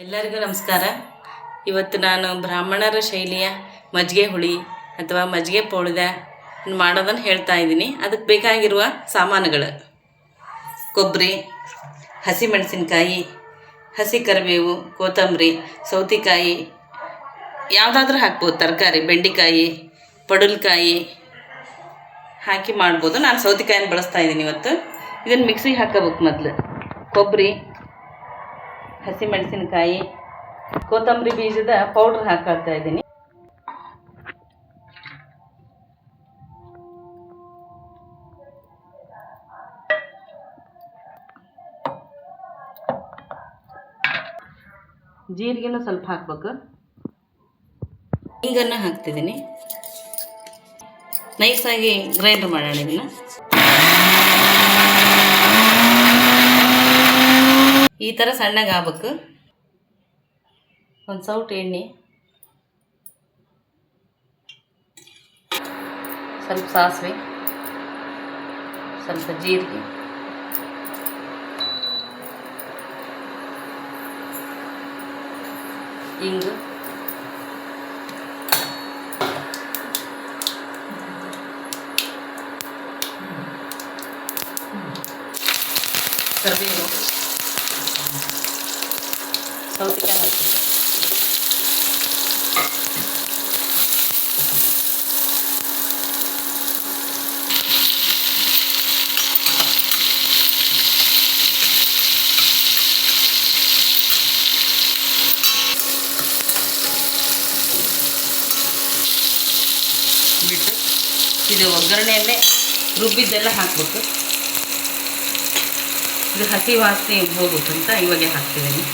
ಎಲ್ಲರಿಗೂ ನಮಸ್ಕಾರ. ಇವತ್ತು ನಾನು ಬ್ರಾಹ್ಮಣರ ಶೈಲಿಯ ಮಜ್ಜಿಗೆ ಹುಳಿ ಅಥವಾ ಮಜ್ಜಿಗೆ ಪೌಳ್ದ ಮಾಡೋದನ್ನು ಹೇಳ್ತಾ ಇದ್ದೀನಿ. ಅದಕ್ಕೆ ಬೇಕಾಗಿರುವ ಸಾಮಾನುಗಳು: ಕೊಬ್ಬರಿ, ಹಸಿಮೆಣಸಿನ್ಕಾಯಿ, ಹಸಿ ಕರಿಬೇವು, ಕೊತ್ತಂಬರಿ, ಸೌತೆಕಾಯಿ, ಯಾವುದಾದ್ರೂ ಹಾಕ್ಬೋದು, ತರಕಾರಿ, ಬೆಂಡೆಕಾಯಿ, ಪಡವಲಕಾಯಿ ಹಾಕಿ ಮಾಡ್ಬೋದು. ನಾನು ಸೌತೆಕಾಯಿನ ಬಳಸ್ತಾ ಇದ್ದೀನಿ ಇವತ್ತು. ಇದನ್ನು ಮಿಕ್ಸಿಗೆ ಹಾಕೋಬೇಕು. ಮೊದಲು ಕೊಬ್ಬರಿ, ಹಸಿಮೆಣಸಿನ್ಕಾಯಿ, ಕೊತ್ತಂಬರಿ ಬೀಜದ ಪೌಡ್ರ್ ಹಾಕೊಳ್ತಾ ಇದ್ದೀನಿ. ಜೀರಿಗೆನೂ ಸ್ವಲ್ಪ ಹಾಕ್ಬೇಕು. ಹಿಂಗನ್ನು ಹಾಕ್ತಿದ್ದೀನಿ. ನೈಸಾಗಿ ಗ್ರೈಂಡ್ ಮಾಡೋಣ ಇದನ್ನು. ಈ ಥರ ಸಣ್ಣಗೆ ಆಗ್ಬೇಕು. ಒಂದು ಸೌಟ್ ಎಣ್ಣೆ, ಸ್ವಲ್ಪ ಸಾಸಿವೆ, ಸ್ವಲ್ಪ ಜೀರಿಗೆ, ಇಂಗು, ಕರಿಬೇವು, ಸೌತೆಕಾಯಿ ಹಾಕ್ತೀನಿ. ಬಿಟ್ಟು ಇದು ಒಗ್ಗರಣೆಯಲ್ಲೇ ರುಬ್ಬಿದ್ದೆಲ್ಲ ಹಾಕಬೇಕು. ಇದು ಹಸಿ ವಾಸನೆ ಹೋಗ್ಬೇಕಂತ ಇವಾಗೆ ಹಾಕ್ತಿದ್ದೀನಿ.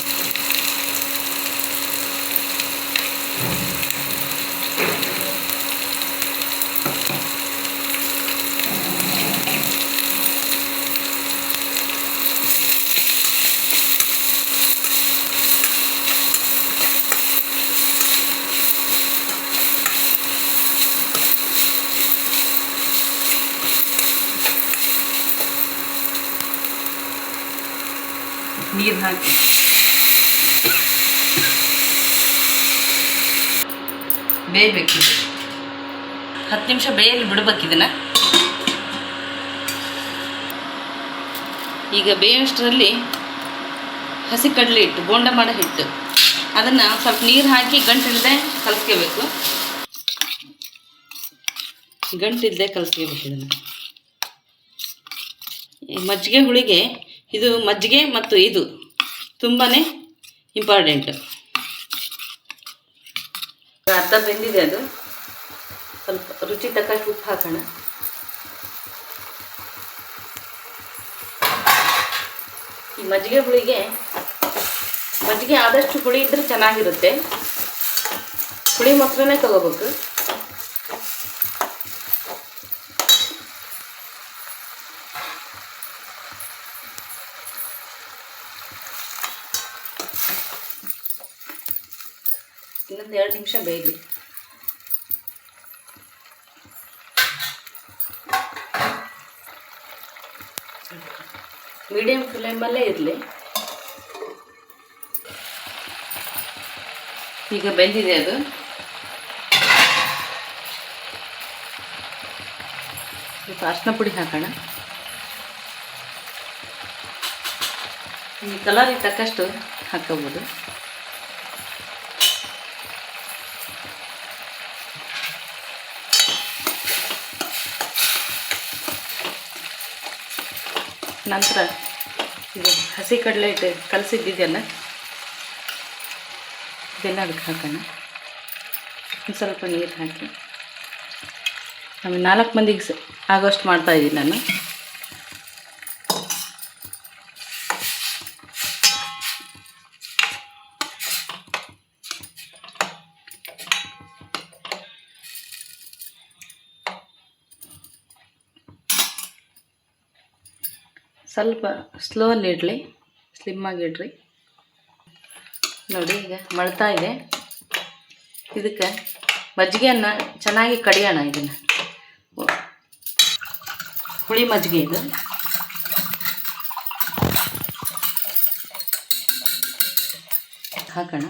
ನೀರು ಹಾಕಿ ಬೇಯಬೇಕು. 10 ನಿಮಿಷ ಬೇಯಲು ಬಿಡ್ಬೇಕು ಇದನ್ನು. ಈಗ ಬೇಯೋಷ್ಟರಲ್ಲಿ ಹಸಿ ಕಡಲೆ ಹಿಟ್ಟು, ಬೋಂಡ ಮಾಡೋ ಹಿಟ್ಟು, ಅದನ್ನು ಸ್ವಲ್ಪ ನೀರು ಹಾಕಿ ಗಂಟಿಲ್ಲದೆ ಕಲಿಸ್ಕೋಬೇಕು. ಗಂಟಿಲ್ಲದೆ ಕಲಿಸ್ಕೋಬೇಕು ಇದನ್ನು. ಮಜ್ಜಿಗೆ ಹುಳಿಗೆ ಇದು ಮಜ್ಜಿಗೆ ಮತ್ತು ಇದು ತುಂಬಾ ಇಂಪಾರ್ಟೆಂಟ್. ಅರ್ಧ ಬೆಂದಿದೆ. ಅದು ಸ್ವಲ್ಪ ರುಚಿ ತಕ್ಕಷ್ಟು ಉಪ್ಪು ಹಾಕೋಣ. ಈ ಮಜ್ಜಿಗೆ ಹುಳಿಗೆ ಮಜ್ಜಿಗೆ ಆದಷ್ಟು ಹುಳಿ ಇದ್ದರೆ ಚೆನ್ನಾಗಿರುತ್ತೆ. ಹುಳಿ ಮೊಸರನ್ನೇ ತಗೋಬೇಕು. ಇನ್ನೊಂದು 2 ನಿಮಿಷ ಬೇಯಲಿ. ಮೀಡಿಯಂ ಫ್ಲೇಮಲ್ಲೇ ಇರಲಿ. ಈಗ ಬೆಂದಿದೆ ಅದು. ಸ್ವಲ್ಪ ಅರಿಶಿನ ಪುಡಿ ಹಾಕೋಣ. ಈ ಕಲರಿಗೆ ತಕ್ಕಷ್ಟು ಹಾಕೋಬೋದು. ನಂತರ ಇದು ಹಸಿ ಕಡಲೆ ಹಿಟ್ಟು ಕಲಸಿದ್ದಿದೆಯಲ್ಲ, ಇದೆಲ್ಲ ಅದಕ್ಕೆ ಹಾಕೋಣ. ಒಂದು ಸ್ವಲ್ಪ ನೀರು ಹಾಕಿ ಆಮೇಲೆ 4 ಮಂದಿಗೆ ಆಗೋಷ್ಟು ಮಾಡ್ತಾಯಿದ್ದೀನಿ ನಾನು. ಸ್ವಲ್ಪ ಸ್ಲೋಲ್ಲಿ ಇಡಲಿ, ಸ್ಲಿಮ್ಮಾಗಿ ಇಡ್ರಿ. ನೋಡಿ ಈಗ ಮಳ್ತಾ ಇದೆ. ಇದಕ್ಕೆ ಮಜ್ಜಿಗೆಯನ್ನು ಚೆನ್ನಾಗಿ ಕಡಿಯೋಣ. ಇದನ್ನು ಹುಳಿ ಮಜ್ಜಿಗೆ ಇದು. ಹಾಕೋಣ.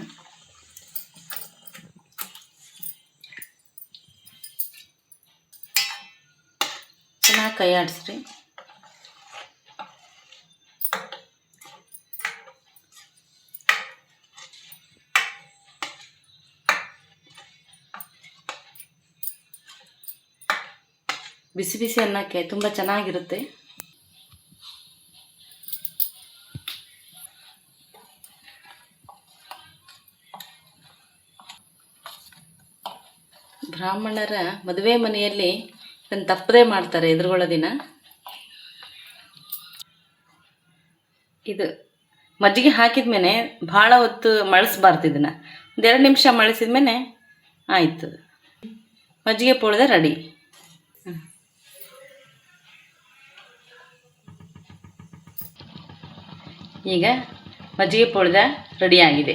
ಚೆನ್ನಾಗಿ ಕೈ ಆಡಿಸ್ರಿ. ಬಿಸಿ ಬಿಸಿ ಅನ್ನಕ್ಕೆ ತುಂಬ ಚೆನ್ನಾಗಿರುತ್ತೆ. ಬ್ರಾಹ್ಮಣರ ಮದುವೆ ಮನೆಯಲ್ಲಿ ಇದನ್ನು ತಪ್ಪದೇ ಮಾಡ್ತಾರೆ ಎದುರುಗೊಳ್ಳೋ ದಿನ. ಇದು ಮಜ್ಜಿಗೆ ಹಾಕಿದ ಮೇಲೆ ಭಾಳ ಹೊತ್ತು ಮಳಿಸ್ಬಾರ್ದು. ಇದನ್ನು ಒಂದು 2 ನಿಮಿಷ ಮಳಿಸಿದ ಮೇಲೆ ಆಯಿತು, ಮಜ್ಜಿಗೆ ಪೋಳ್ದೆ ರೆಡಿ. ಈಗ ಮಜ್ಜಿಗೆ ಪೋಳ್ದ ರೆಡಿಯಾಗಿದೆ.